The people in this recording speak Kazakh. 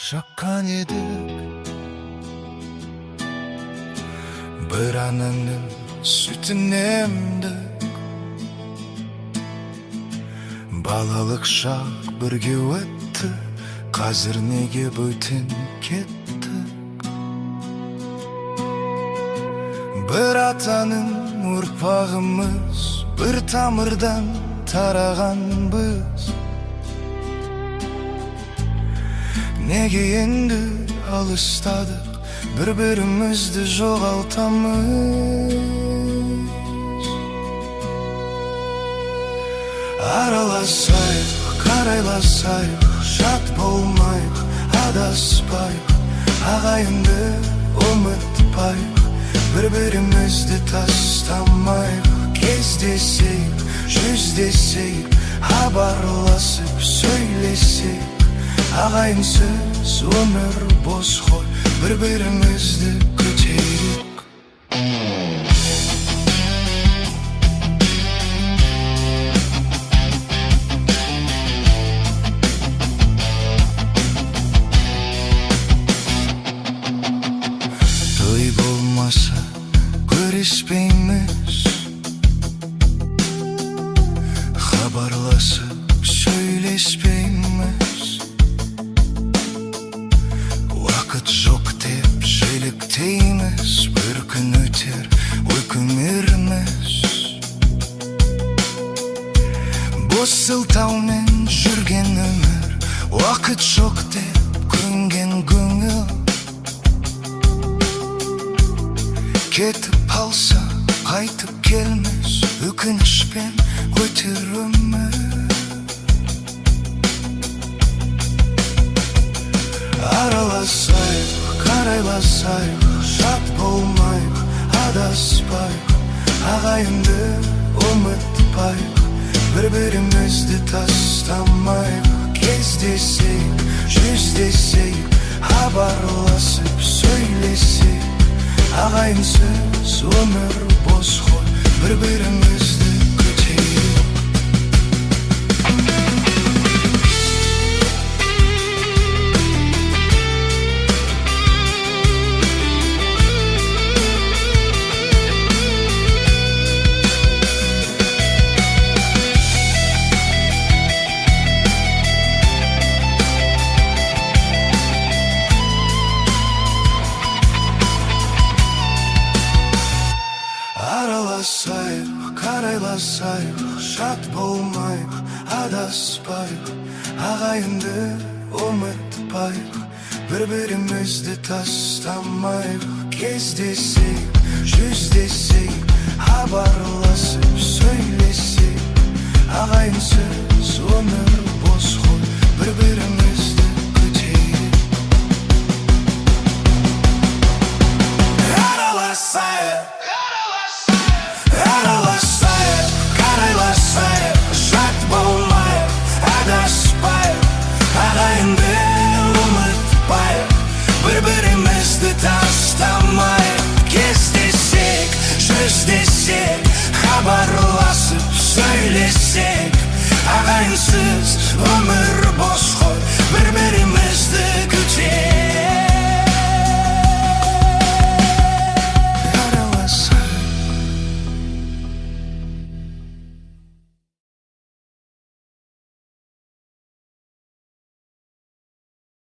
жаққан едік, бір ананың сүтін емдік. Балалық шақ бірге өтті, қазір неге бөтен кеттік? Бір атаның ұрпағымыз, бір тамырдан тарағанбыз. Неге енді алыстадық, бір-бірімізді жоғалтамыз? Араласайық, қарайласайық, жат болмайық, адаспайық, ағайынды ұмытпайық, бір-бірімізді тастамайық. Кездесейік, жүздесейік, хабарласып сөйлесейік. Ағайынсыз өмір бос қой, бір-бірімізді күтейік. Той болмаса көріспейміз, хабарласып сөйлеспейміз. Уақыт жоқ деп желіктейміз, бір күн өтер ой көмерміз. Бос сылтаумен жүрген өмір, уақыт жоқ деп көнген көңіл. Кетіп қалса қайтып келмес, өкінішпен өтер өмір. Араласайық, қарайласайық, жат болмайық, адаспайық, ағайынды ұмытпайық, бір-бірімізді тастамайық. Кездесейік, жүздесейік, хабарласып сөйлесейік. Ағайынсыз өмір бос қой, бір-бірімізді күтейік. Араласайық, қарайласайық, жат болмайық, адаспайық, ағайынды ұмытпайық, бір-бірімізді тастамайық. Кездесейік, жүздесейік, хабарласып сөйлесейік. Ағайынсыз өмір бос қой, бір-біріміз